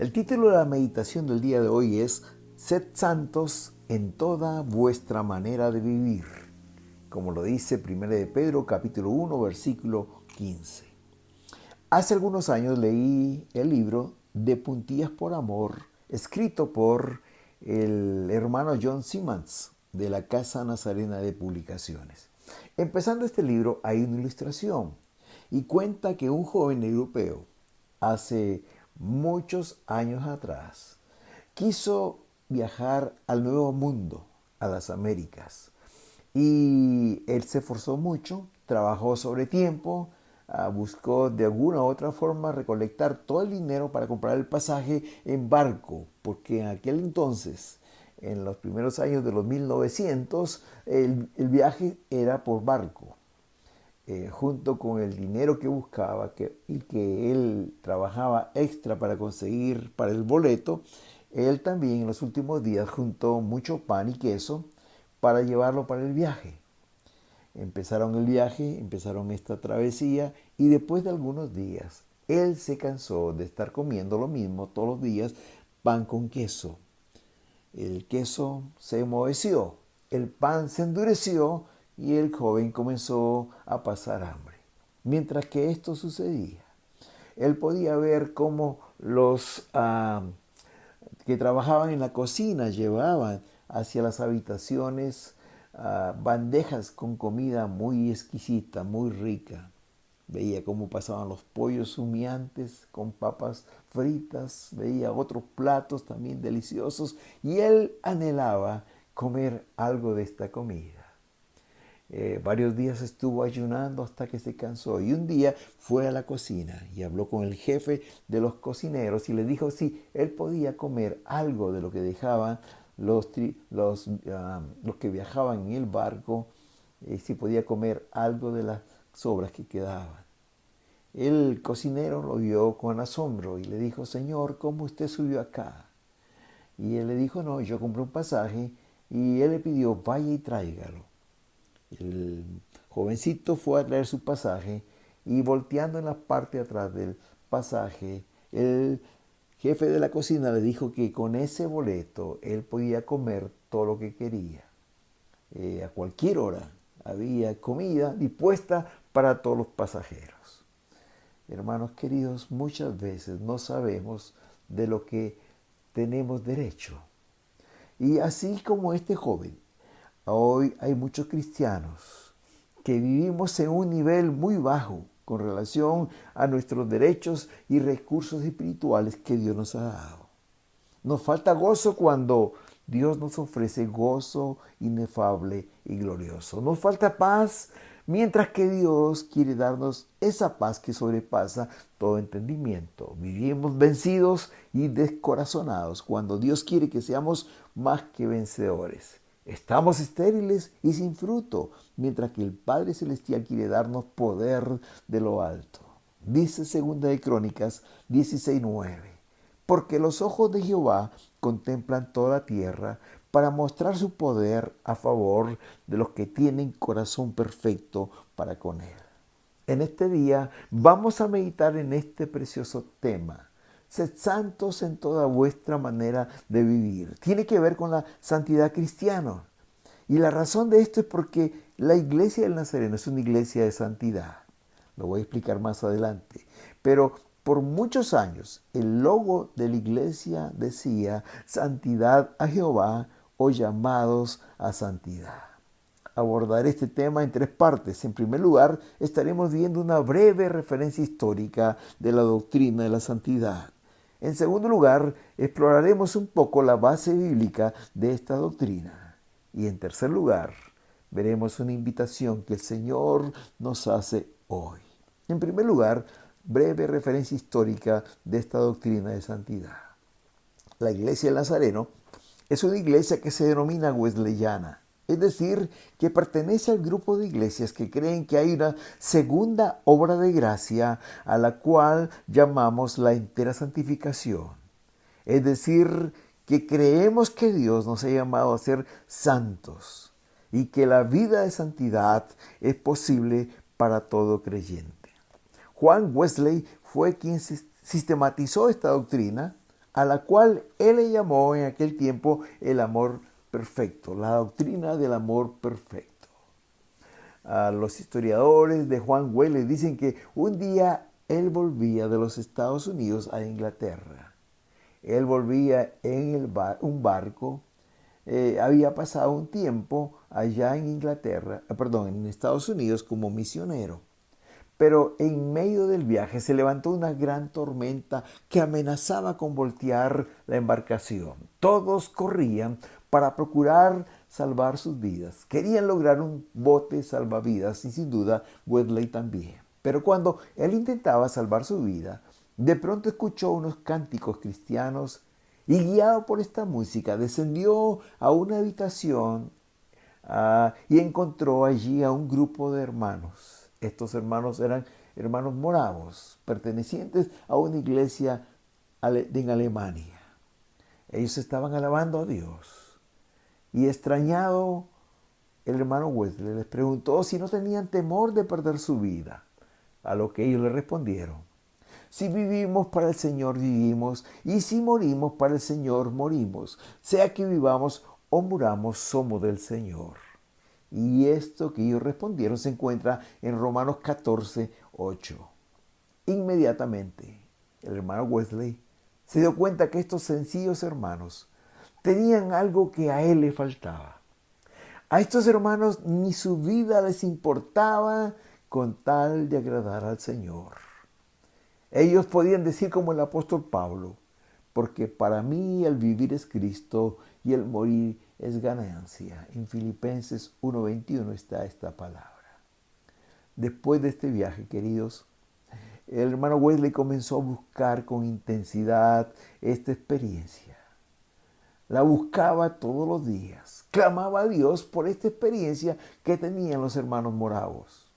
El título de la meditación del día de hoy es Sed santos en toda vuestra manera de vivir, como lo dice 1 de Pedro capítulo 1 versículo 15. Hace algunos años leí el libro De puntillas por amor, escrito por el hermano John Simmons de la Casa Nazarena de Publicaciones. Empezando este libro hay una ilustración y cuenta que un joven europeo hace muchos años atrás quiso viajar al Nuevo Mundo, a las Américas. Y él se esforzó mucho, trabajó sobre tiempo, buscó de alguna u otra forma recolectar todo el dinero para comprar el pasaje en barco, porque en aquel entonces, en los primeros años de los 1900, el viaje era por barco. Junto con el dinero que buscaba y que él trabajaba extra para conseguir para el boleto, él también en los últimos días juntó mucho pan y queso para llevarlo para el viaje. Empezaron el viaje, empezaron esta travesía y después de algunos días él se cansó de estar comiendo lo mismo todos los días, pan con queso. El queso se enmoheció, el pan se endureció y el joven comenzó a pasar hambre. Mientras que esto sucedía, él podía ver cómo los que trabajaban en la cocina llevaban hacia las habitaciones bandejas con comida muy exquisita, muy rica. Veía cómo pasaban los pollos humeantes con papas fritas, veía otros platos también deliciosos y él anhelaba comer algo de esta comida. Varios días estuvo ayunando hasta que se cansó y un día fue a la cocina y habló con el jefe de los cocineros y le dijo si él podía comer algo de lo que dejaban los que viajaban en el barco, si podía comer algo de las sobras que quedaban. El cocinero lo vio con asombro y le dijo, Señor, ¿cómo usted subió acá? Y él le dijo, no, yo compré un pasaje y él le pidió, vaya y tráigalo. El jovencito fue a traer su pasaje y volteando en la parte de atrás del pasaje, el jefe de la cocina le dijo que con ese boleto él podía comer todo lo que quería. A cualquier hora había comida dispuesta para todos los pasajeros. Hermanos queridos, muchas veces no sabemos de lo que tenemos derecho. Y así como este joven, hoy hay muchos cristianos que vivimos en un nivel muy bajo con relación a nuestros derechos y recursos espirituales que Dios nos ha dado. Nos falta gozo cuando Dios nos ofrece gozo inefable y glorioso. Nos falta paz mientras que Dios quiere darnos esa paz que sobrepasa todo entendimiento. Vivimos vencidos y descorazonados cuando Dios quiere que seamos más que vencedores. Estamos estériles y sin fruto, mientras que el Padre Celestial quiere darnos poder de lo alto. Dice 2 de Crónicas 16:9. Porque los ojos de Jehová contemplan toda la tierra para mostrar su poder a favor de los que tienen corazón perfecto para con él. En este día vamos a meditar en este precioso tema. Sed santos en toda vuestra manera de vivir. Tiene que ver con la santidad cristiana. Y la razón de esto es porque la iglesia del Nazareno es una iglesia de santidad. Lo voy a explicar más adelante. Pero por muchos años el logo de la iglesia decía santidad a Jehová o llamados a santidad. Abordaré este tema en tres partes. En primer lugar, estaremos viendo una breve referencia histórica de la doctrina de la santidad. En segundo lugar, exploraremos un poco la base bíblica de esta doctrina. Y en tercer lugar, veremos una invitación que el Señor nos hace hoy. En primer lugar, breve referencia histórica de esta doctrina de santidad. La iglesia del Nazareno es una iglesia que se denomina wesleyana, es decir, que pertenece al grupo de iglesias que creen que hay una segunda obra de gracia a la cual llamamos la entera santificación. Es decir, que creemos que Dios nos ha llamado a ser santos y que la vida de santidad es posible para todo creyente. Juan Wesley fue quien sistematizó esta doctrina a la cual él le llamó en aquel tiempo el amor perfecto, la doctrina del amor perfecto. Los historiadores de Juan Wesley dicen que un día él volvía de los Estados Unidos a Inglaterra. Él volvía en un barco. Había pasado un tiempo allá en en Estados Unidos como misionero. Pero en medio del viaje se levantó una gran tormenta que amenazaba con voltear la embarcación. Todos corrían para procurar salvar sus vidas. Querían lograr un bote salvavidas y sin duda Wesley también. Pero cuando él intentaba salvar su vida, de pronto escuchó unos cánticos cristianos y guiado por esta música descendió a una habitación y encontró allí a un grupo de hermanos. Estos hermanos eran hermanos moravos, pertenecientes a una iglesia en Alemania. Ellos estaban alabando a Dios. Y extrañado, el hermano Wesley les preguntó si no tenían temor de perder su vida. A lo que ellos le respondieron: si vivimos, para el Señor vivimos, y si morimos, para el Señor morimos. Sea que vivamos o muramos, somos del Señor. Y esto que ellos respondieron se encuentra en Romanos 14, 8. Inmediatamente, el hermano Wesley se dio cuenta que estos sencillos hermanos tenían algo que a él le faltaba. A estos hermanos ni su vida les importaba con tal de agradar al Señor. Ellos podían decir como el apóstol Pablo: porque para mí el vivir es Cristo y el morir es ganancia. En Filipenses 1:21 está esta palabra. Después de este viaje, queridos, el hermano Wesley comenzó a buscar con intensidad esta experiencia. La buscaba todos los días. Clamaba a Dios por esta experiencia que tenían los hermanos moravos,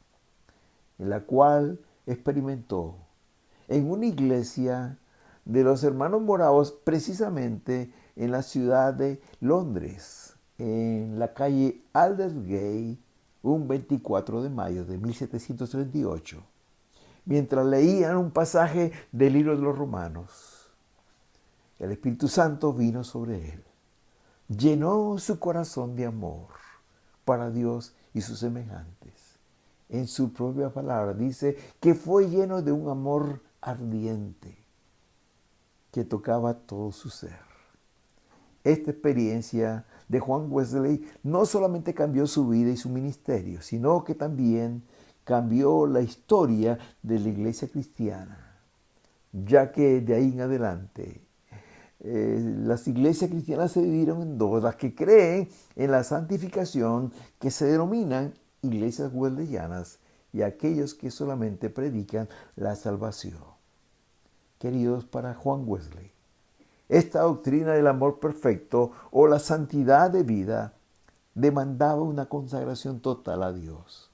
en la cual experimentó en una iglesia de los hermanos moravos, precisamente en la ciudad de Londres, en la calle Aldersgate, un 24 de mayo de 1738, mientras leían un pasaje del libro de los Romanos. El Espíritu Santo vino sobre él, llenó su corazón de amor para Dios y sus semejantes. En su propia palabra dice que fue lleno de un amor ardiente que tocaba todo su ser. Esta experiencia de Juan Wesley no solamente cambió su vida y su ministerio, sino que también cambió la historia de la iglesia cristiana, ya que de ahí en adelante las iglesias cristianas se dividieron en dos: las que creen en la santificación, que se denominan iglesias wesleyanas, y aquellos que solamente predican la salvación. Queridos, para Juan Wesley, esta doctrina del amor perfecto o la santidad de vida demandaba una consagración total a Dios.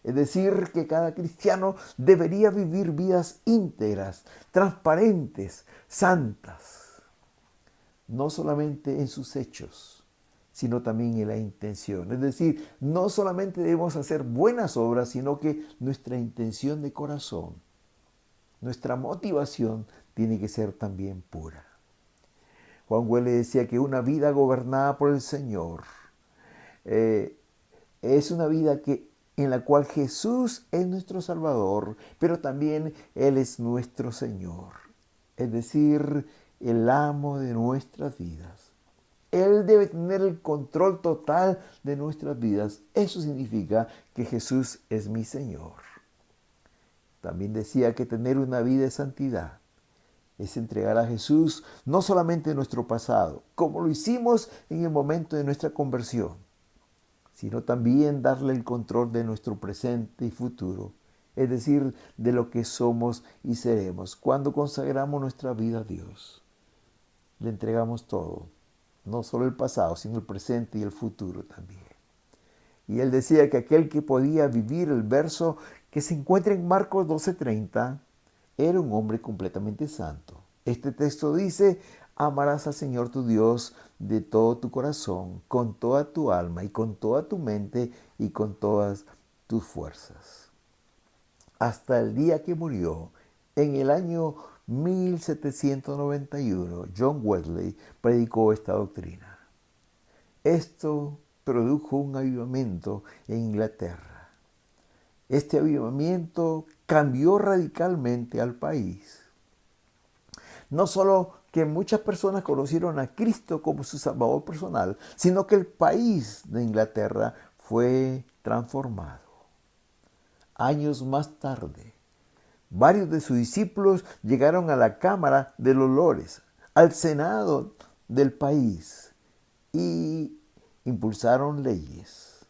Es decir, que cada cristiano debería vivir vidas íntegras, transparentes, santas, no solamente en sus hechos, sino también en la intención. Es decir, no solamente debemos hacer buenas obras, sino que nuestra intención de corazón, nuestra motivación tiene que ser también pura. Juan Wesley decía que una vida gobernada por el Señor es una vida en la cual Jesús es nuestro Salvador, pero también Él es nuestro Señor. Es decir, el amo de nuestras vidas. Él debe tener el control total de nuestras vidas. Eso significa que Jesús es mi Señor. También decía que tener una vida de santidad es entregar a Jesús no solamente nuestro pasado, como lo hicimos en el momento de nuestra conversión, sino también darle el control de nuestro presente y futuro, es decir, de lo que somos y seremos. Cuando consagramos nuestra vida a Dios, le entregamos todo, no solo el pasado, sino el presente y el futuro también. Y él decía que aquel que podía vivir el verso que se encuentra en Marcos 12:30 era un hombre completamente santo. Este texto dice: amarás al Señor tu Dios de todo tu corazón, con toda tu alma y con toda tu mente y con todas tus fuerzas. Hasta el día que murió, En el año 1791, John Wesley predicó esta doctrina. Esto produjo un avivamiento en Inglaterra. Este avivamiento cambió radicalmente al país. No solo que muchas personas conocieron a Cristo como su Salvador personal, sino que el país de Inglaterra fue transformado. Años más tarde, varios de sus discípulos llegaron a la Cámara de los Lores, al Senado del país, y impulsaron leyes.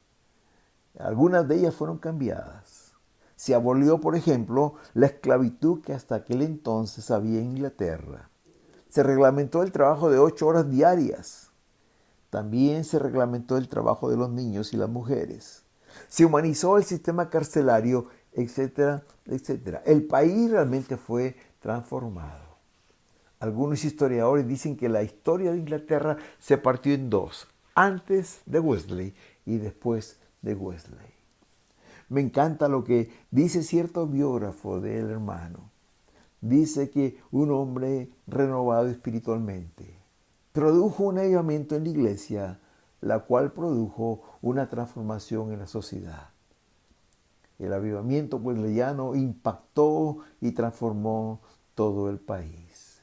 Algunas de ellas fueron cambiadas. Se abolió, por ejemplo, la esclavitud que hasta aquel entonces había en Inglaterra. Se reglamentó el trabajo de 8 horas diarias. También se reglamentó el trabajo de los niños y las mujeres. Se humanizó el sistema carcelario, etcétera, etcétera. El país realmente fue transformado. Algunos historiadores dicen que la historia de Inglaterra se partió en dos, antes de Wesley y después de Wesley. Me encanta lo que dice cierto biógrafo del hermano. Dice que un hombre renovado espiritualmente produjo un avivamiento en la iglesia, la cual produjo una transformación en la sociedad. El avivamiento wesleyano impactó y transformó todo el país.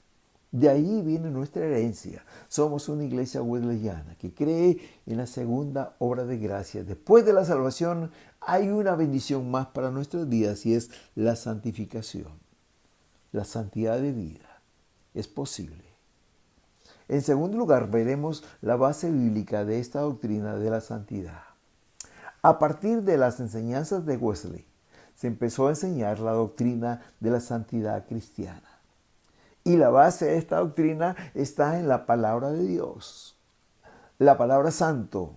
De ahí viene nuestra herencia. Somos una iglesia wesleyana que cree en la segunda obra de gracia. Después de la salvación hay una bendición más para nuestras vidas y es la santificación. La santidad de vida es posible. En segundo lugar, veremos la base bíblica de esta doctrina de la santidad. A partir de las enseñanzas de Wesley, se empezó a enseñar la doctrina de la santidad cristiana. Y la base de esta doctrina está en la palabra de Dios. La palabra santo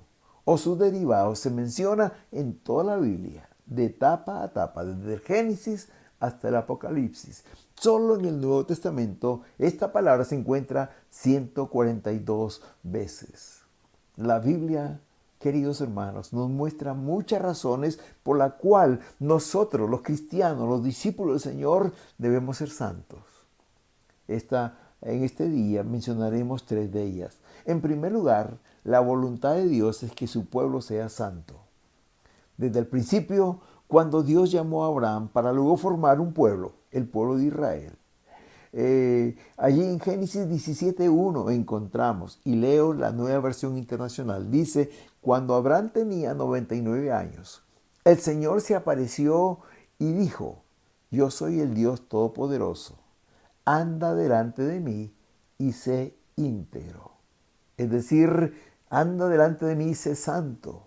o sus derivados se menciona en toda la Biblia, de tapa a tapa, desde el Génesis hasta el Apocalipsis. Solo en el Nuevo Testamento esta palabra se encuentra 142 veces. La Biblia, queridos hermanos, nos muestra muchas razones por las cuales nosotros, los cristianos, los discípulos del Señor, debemos ser santos. En este día mencionaremos 3 de ellas. En primer lugar, la voluntad de Dios es que su pueblo sea santo. Desde el principio, cuando Dios llamó a Abraham para luego formar un pueblo, el pueblo de Israel. Allí en Génesis 17:1 encontramos, y leo la Nueva Versión Internacional, dice: cuando Abraham tenía 99 años, el Señor se apareció y dijo: yo soy el Dios Todopoderoso. Anda delante de mí y sé íntegro. Es decir, anda delante de mí y sé santo.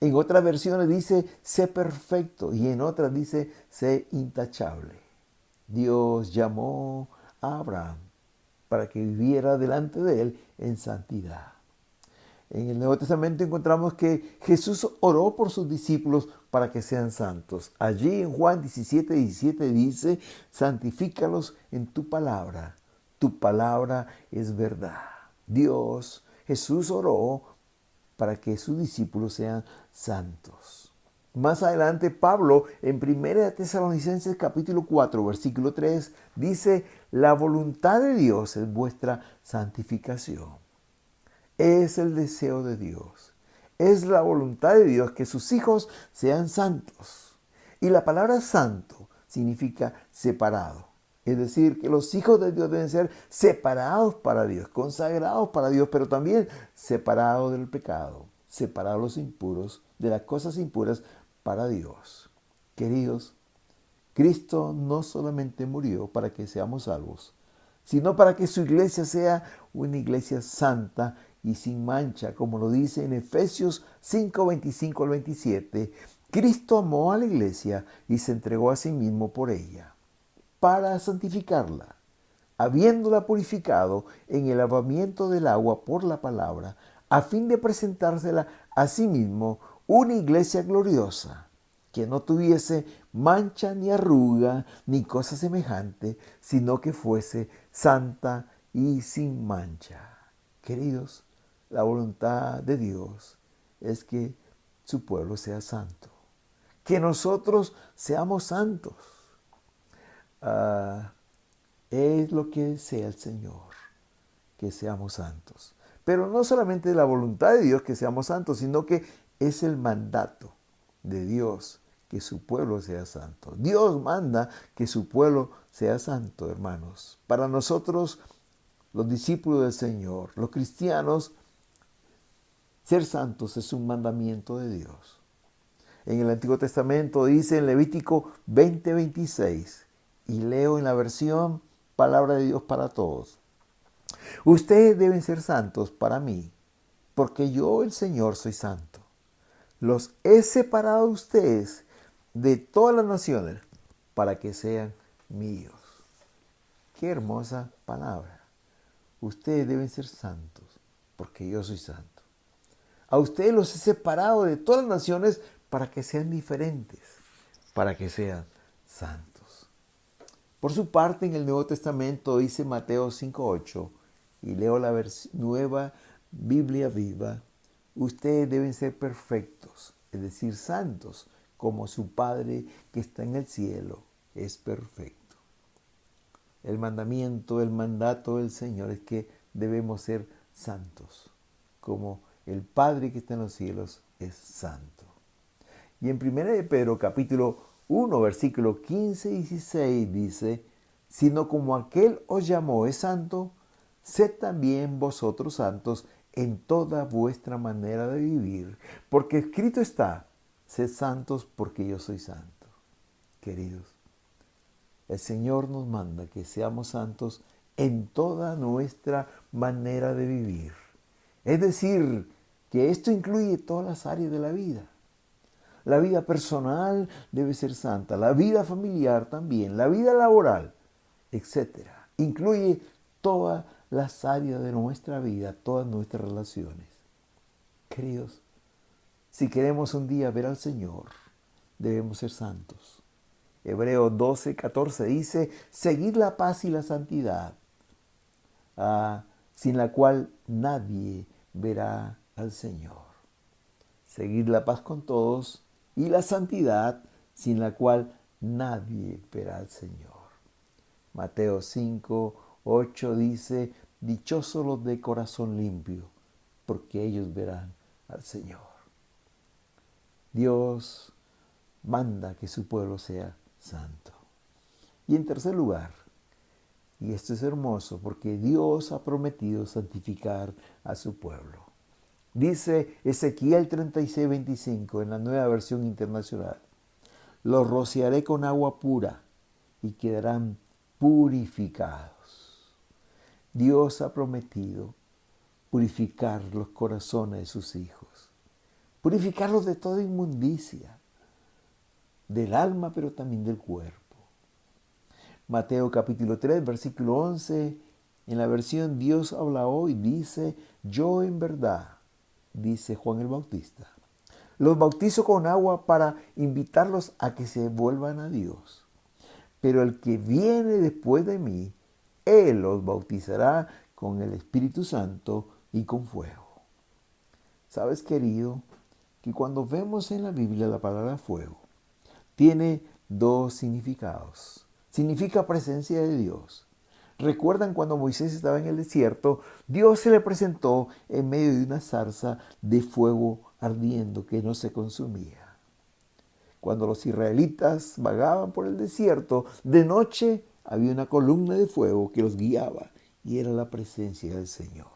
En otras versiones dice sé perfecto y en otras dice sé intachable. Dios llamó a Abraham para que viviera delante de él en santidad. En el Nuevo Testamento encontramos que Jesús oró por sus discípulos para que sean santos. Allí en Juan 17:17 dice: santifícalos en tu palabra es verdad. Jesús oró para que sus discípulos sean santos. Más adelante Pablo en 1 Tesalonicenses capítulo 4 versículo 3 dice: la voluntad de Dios es vuestra santificación. Es el deseo de Dios. Es la voluntad de Dios que sus hijos sean santos. Y la palabra santo significa separado. Es decir, que los hijos de Dios deben ser separados para Dios, consagrados para Dios, pero también separados del pecado, separados los impuros, de las cosas impuras para Dios. Queridos, Cristo no solamente murió para que seamos salvos, sino para que su iglesia sea una iglesia santa y sin mancha, como lo dice en Efesios 5:25 al 27. Cristo amó a la iglesia y se entregó a sí mismo por ella, para santificarla, habiéndola purificado en el lavamiento del agua por la palabra, a fin de presentársela a sí mismo una iglesia gloriosa, que no tuviese mancha ni arruga ni cosa semejante, sino que fuese santa y sin mancha. Queridos, la voluntad de Dios es que su pueblo sea santo, que nosotros seamos santos. Es lo que desea el Señor, que seamos santos. Pero no solamente la voluntad de Dios que seamos santos, sino que es el mandato de Dios que su pueblo sea santo. Dios manda que su pueblo sea santo, hermanos. Para nosotros, los discípulos del Señor, los cristianos, ser santos es un mandamiento de Dios. En el Antiguo Testamento dice en Levítico 20:26, y leo en la versión Palabra de Dios para Todos. Ustedes deben ser santos para mí, porque yo, el Señor, soy santo. Los he separado a ustedes de todas las naciones para que sean míos. Qué hermosa palabra. Ustedes deben ser santos, porque yo soy santo. A ustedes los he separado de todas las naciones para que sean diferentes, para que sean santos. Por su parte, en el Nuevo Testamento dice Mateo 5:8, y leo la nueva Biblia viva, ustedes deben ser perfectos, es decir, santos, como su Padre que está en el cielo es perfecto. El mandamiento, el mandato del Señor es que debemos ser santos, como el Padre que está en los cielos es santo. Y en 1 de Pedro capítulo 1, versículo 15 y 16 dice, sino como aquel os llamó es santo, sed también vosotros santos en toda vuestra manera de vivir, porque escrito está, sed santos porque yo soy santo. Queridos, el Señor nos manda que seamos santos en toda nuestra manera de vivir. Es decir, que esto incluye todas las áreas de la vida. La vida personal debe ser santa, la vida familiar también, la vida laboral, etc. Incluye todas las áreas de nuestra vida, todas nuestras relaciones. Queridos, si queremos un día ver al Señor, debemos ser santos. Hebreos 12:14 dice, seguid la paz y la santidad, sin la cual nadie verá al Señor. Seguid la paz con todos y la santidad, sin la cual nadie verá al Señor. Mateo 5:8 dice, dichosos los de corazón limpio, porque ellos verán al Señor. Dios manda que su pueblo sea santo. Y en tercer lugar, y esto es hermoso, porque Dios ha prometido santificar a su pueblo. Dice Ezequiel 36:25 en la Nueva Versión Internacional, los rociaré con agua pura y quedarán purificados. Dios ha prometido purificar los corazones de sus hijos, purificarlos de toda inmundicia, del alma pero también del cuerpo. Mateo capítulo 3, versículo 11, en la versión Dios habla hoy, dice, yo en verdad, dice Juan el Bautista, los bautizo con agua para invitarlos a que se vuelvan a Dios. Pero el que viene después de mí, Él los bautizará con el Espíritu Santo y con fuego. ¿Sabes, querido? Que cuando vemos en la Biblia la palabra fuego, tiene dos significados. Significa presencia de Dios. ¿Recuerdan cuando Moisés estaba en el desierto? Dios se le presentó en medio de una zarza de fuego ardiendo que no se consumía. Cuando los israelitas vagaban por el desierto, de noche había una columna de fuego que los guiaba y era la presencia del Señor.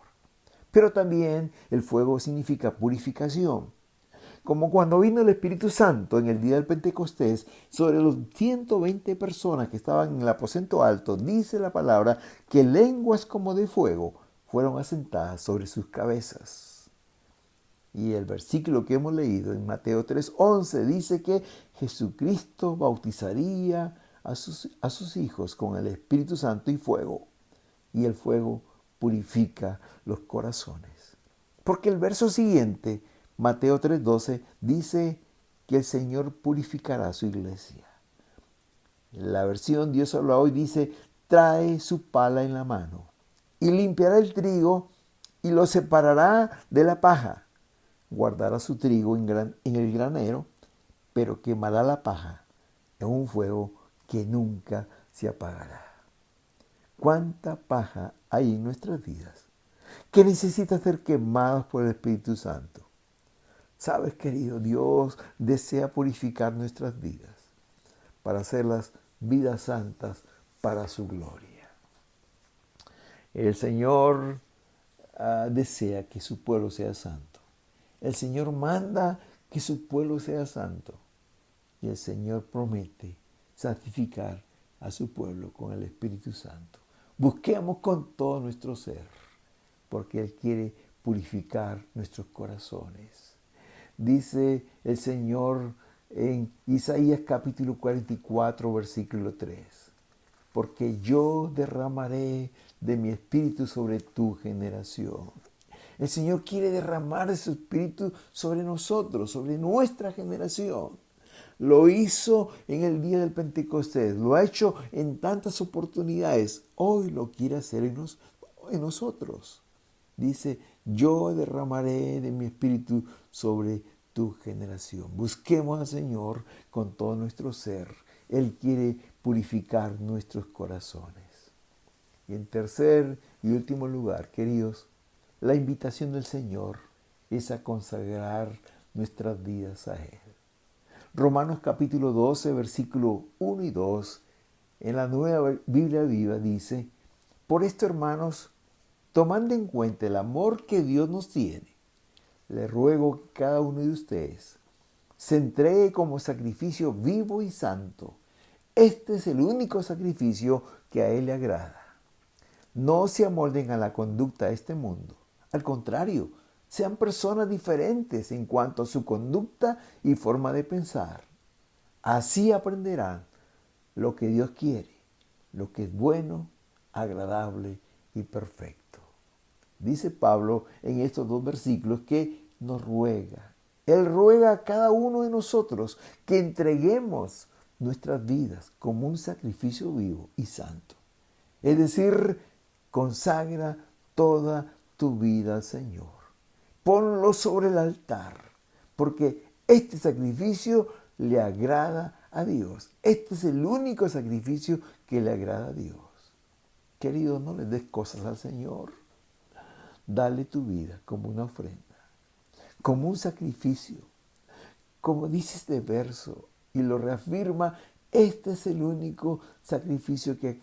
Pero también el fuego significa purificación. Como cuando vino el Espíritu Santo en el día del Pentecostés sobre los 120 personas que estaban en el aposento alto, dice la palabra que lenguas como de fuego fueron asentadas sobre sus cabezas. Y el versículo que hemos leído en Mateo 3:11 dice que Jesucristo bautizaría a sus hijos con el Espíritu Santo y fuego. Y el fuego purifica los corazones. Porque el verso siguiente, Mateo 3:12, dice que el Señor purificará a su iglesia. La versión Dios habla hoy dice, trae su pala en la mano y limpiará el trigo y lo separará de la paja. Guardará su trigo en el granero, pero quemará la paja en un fuego que nunca se apagará. ¿Cuánta paja hay en nuestras vidas que necesita ser quemadas por el Espíritu Santo? Sabes, querido, Dios desea purificar nuestras vidas para hacerlas vidas santas para su gloria. El Señor desea que su pueblo sea santo. El Señor manda que su pueblo sea santo. Y el Señor promete santificar a su pueblo con el Espíritu Santo. Busquemos con todo nuestro ser, porque Él quiere purificar nuestros corazones. Dice el Señor en Isaías capítulo 44, versículo 3. Porque yo derramaré de mi espíritu sobre tu generación. El Señor quiere derramar de su espíritu sobre nosotros, sobre nuestra generación. Lo hizo en el día del Pentecostés, lo ha hecho en tantas oportunidades. Hoy lo quiere hacer en nosotros. Dice, yo derramaré de mi espíritu sobre tu generación. Busquemos al Señor con todo nuestro ser. Él quiere purificar nuestros corazones. Y en tercer y último lugar, queridos, la invitación del Señor es a consagrar nuestras vidas a Él. Romanos capítulo 12, versículo 1 y 2, en la Nueva Biblia Viva dice, por esto, hermanos, tomando en cuenta el amor que Dios nos tiene, le ruego que cada uno de ustedes se entregue como sacrificio vivo y santo. Este es el único sacrificio que a Él le agrada. No se amolden a la conducta de este mundo. Al contrario, sean personas diferentes en cuanto a su conducta y forma de pensar. Así aprenderán lo que Dios quiere, lo que es bueno, agradable y perfecto. Dice Pablo en estos dos versículos que nos ruega. Él ruega a cada uno de nosotros que entreguemos nuestras vidas como un sacrificio vivo y santo. Es decir, consagra toda tu vida al Señor. Ponlo sobre el altar, porque este sacrificio le agrada a Dios. Este es el único sacrificio que le agrada a Dios. Querido, no le des cosas al Señor. Dale tu vida como una ofrenda, como un sacrificio. Como dice este verso y lo reafirma, este es el único sacrificio que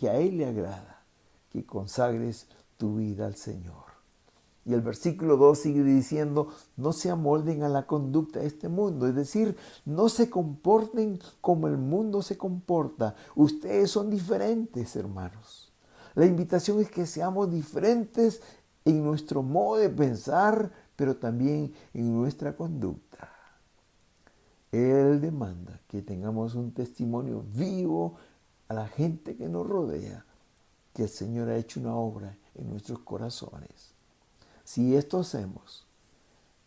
a Él le agrada, que consagres tu vida al Señor. Y el versículo 2 sigue diciendo, no se amolden a la conducta de este mundo. Es decir, no se comporten como el mundo se comporta. Ustedes son diferentes, hermanos. La invitación es que seamos diferentes en nuestro modo de pensar, pero también en nuestra conducta. Él demanda que tengamos un testimonio vivo a la gente que nos rodea, que el Señor ha hecho una obra en nuestros corazones. Si esto hacemos,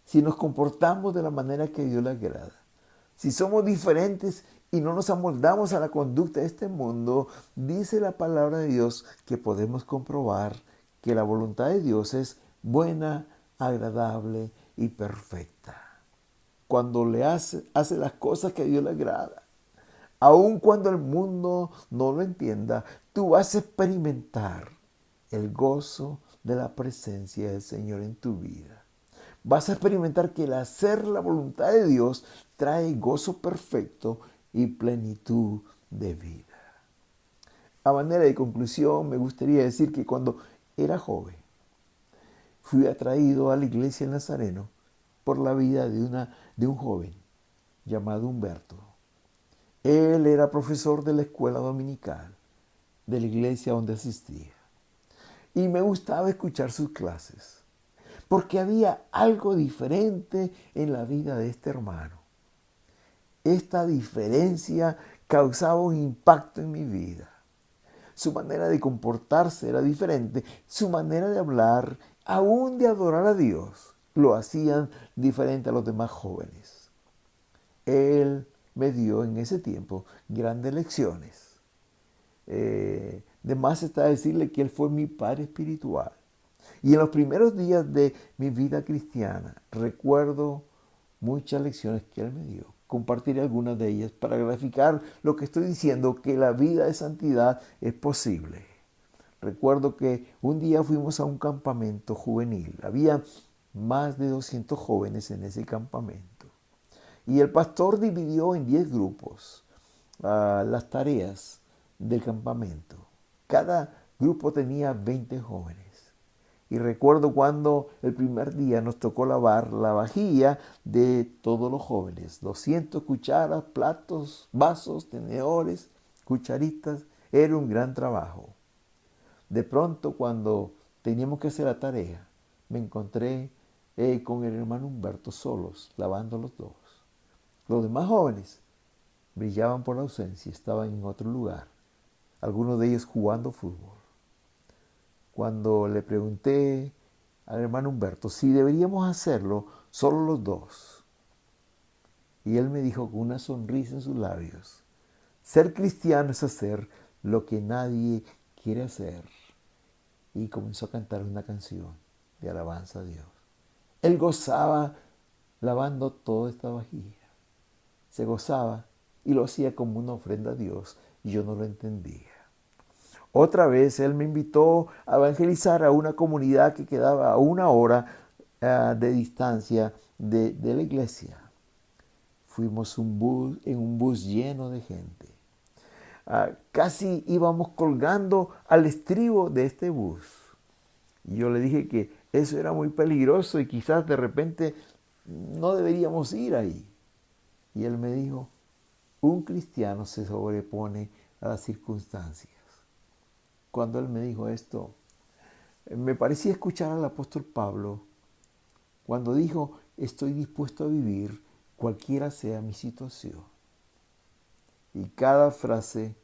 si nos comportamos de la manera que a Dios le agrada, si somos diferentes y no nos amoldamos a la conducta de este mundo, dice la palabra de Dios que podemos comprobar que la voluntad de Dios es buena, agradable y perfecta. Cuando le hace las cosas que a Dios le agrada, aun cuando el mundo no lo entienda, tú vas a experimentar el gozo de la presencia del Señor en tu vida. Vas a experimentar que el hacer la voluntad de Dios trae gozo perfecto y plenitud de vida. A manera de conclusión, me gustaría decir que cuando era joven, fui atraído a la iglesia del Nazareno por la vida de un joven llamado Humberto. Él era profesor de la escuela dominical de la iglesia donde asistía. Y me gustaba escuchar sus clases, porque había algo diferente en la vida de este hermano. Esta diferencia causaba un impacto en mi vida. Su manera de comportarse era diferente, su manera de hablar, aún de adorar a Dios, lo hacían diferente a los demás jóvenes. Él me dio en ese tiempo grandes lecciones. De más está decirle que Él fue mi padre espiritual. Y en los primeros días de mi vida cristiana recuerdo muchas lecciones que Él me dio. Compartiré algunas de ellas para graficar lo que estoy diciendo, que la vida de santidad es posible. Recuerdo que un día fuimos a un campamento juvenil. Había más de 200 jóvenes en ese campamento. Y el pastor dividió en 10 grupos las tareas del campamento. Cada grupo tenía 20 jóvenes. Y recuerdo cuando el primer día nos tocó lavar la vajilla de todos los jóvenes. 200 cucharas, platos, vasos, tenedores, cucharitas. Era un gran trabajo. De pronto, cuando teníamos que hacer la tarea, me encontré con el hermano Humberto solos, lavando los dos. Los demás jóvenes brillaban por la ausencia, estaban en otro lugar, algunos de ellos jugando fútbol. Cuando le pregunté al hermano Humberto si deberíamos hacerlo solo los dos, y él me dijo con una sonrisa en sus labios: ser cristiano es hacer lo que nadie quiere hacer. Y comenzó a cantar una canción de alabanza a Dios. Él gozaba lavando toda esta vajilla. Se gozaba y lo hacía como una ofrenda a Dios, y yo no lo entendía. Otra vez él me invitó a evangelizar a una comunidad que quedaba a 1 hora de distancia de la iglesia. Fuimos en un bus lleno de gente. Casi íbamos colgando al estribo de este bus. Y yo le dije que eso era muy peligroso y quizás de repente no deberíamos ir ahí. Y él me dijo: un cristiano se sobrepone a las circunstancias. Cuando él me dijo esto, me parecía escuchar al apóstol Pablo cuando dijo: estoy dispuesto a vivir cualquiera sea mi situación. Y cada frase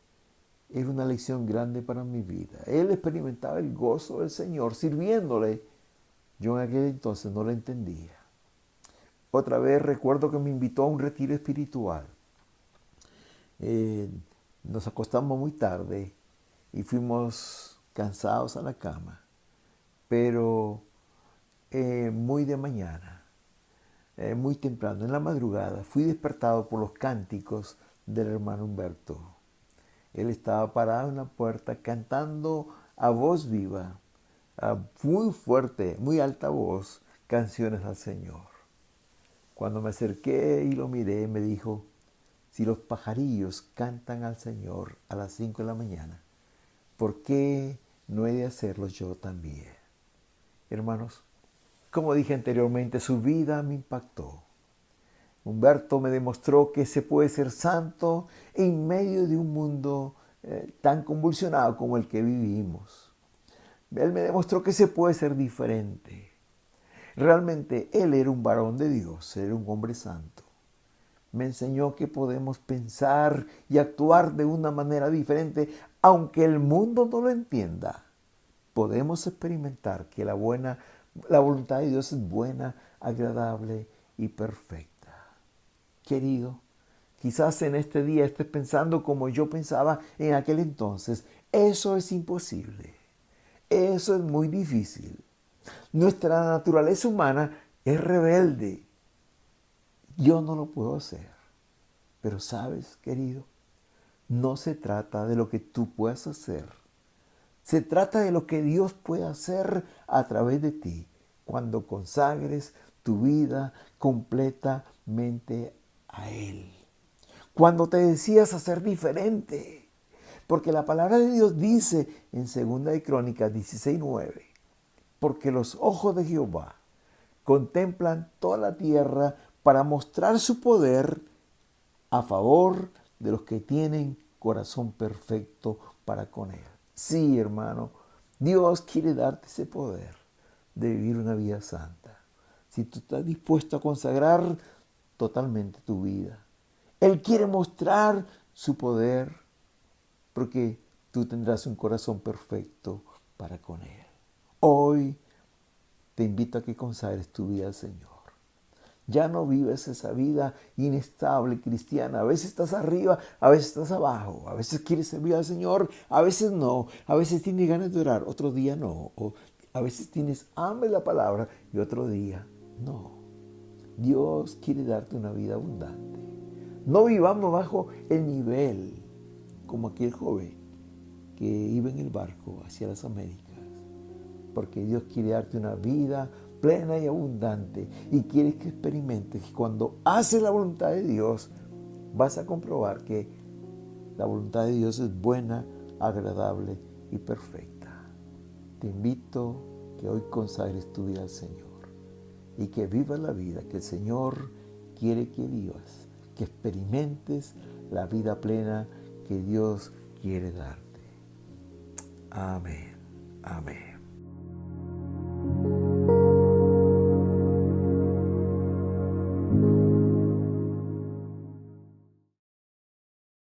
era una lección grande para mi vida. Él experimentaba el gozo del Señor sirviéndole. Yo en aquel entonces no lo entendía. Otra vez recuerdo que me invitó a un retiro espiritual. Nos acostamos muy tarde y fuimos cansados a la cama, pero muy de mañana, muy temprano, en la madrugada, fui despertado por los cánticos del hermano Humberto. Él estaba parado en la puerta cantando a voz viva, muy fuerte, muy alta voz, canciones al Señor. Cuando me acerqué y lo miré, me dijo: si los pajarillos cantan al Señor a las 5 de la mañana, ¿por qué no he de hacerlo yo también? Hermanos, como dije anteriormente, su vida me impactó. Humberto me demostró que se puede ser santo en medio de un mundo tan convulsionado como el que vivimos. Él me demostró que se puede ser diferente. Realmente él era un varón de Dios, era un hombre santo. Me enseñó que podemos pensar y actuar de una manera diferente, aunque el mundo no lo entienda. Podemos experimentar que la voluntad de Dios es buena, agradable y perfecta. Querido, quizás en este día estés pensando como yo pensaba en aquel entonces. Eso es imposible. Eso es muy difícil. Nuestra naturaleza humana es rebelde. Yo no lo puedo hacer. Pero sabes, querido, no se trata de lo que tú puedas hacer. Se trata de lo que Dios puede hacer a través de ti cuando consagres tu vida completamente a Él. Cuando te decidas a ser diferente. Porque la palabra de Dios dice en 2 de Crónicas 16:9: porque los ojos de Jehová contemplan toda la tierra para mostrar su poder a favor de los que tienen corazón perfecto para con Él. Sí, hermano, Dios quiere darte ese poder de vivir una vida santa. Si tú estás dispuesto a consagrar totalmente tu vida, Él quiere mostrar su poder porque tú tendrás un corazón perfecto para con Él. Hoy te invito a que consagres tu vida al Señor. Ya no vives esa vida inestable cristiana. A veces estás arriba, a veces estás abajo. A veces quieres servir al Señor, a veces no. A veces tienes ganas de orar, otro día no. O a veces tienes hambre de la palabra y otro día no. Dios quiere darte una vida abundante. No vivamos bajo el nivel como aquel joven. que iba en el barco hacia las Américas, porque Dios quiere darte una vida plena y abundante y quiere que experimentes que cuando haces la voluntad de Dios vas a comprobar que la voluntad de Dios es buena, agradable y perfecta. Te invito que hoy consagres tu vida al Señor y que vivas la vida que el Señor quiere que vivas, que experimentes la vida plena que Dios quiere darte. Amén. Amén.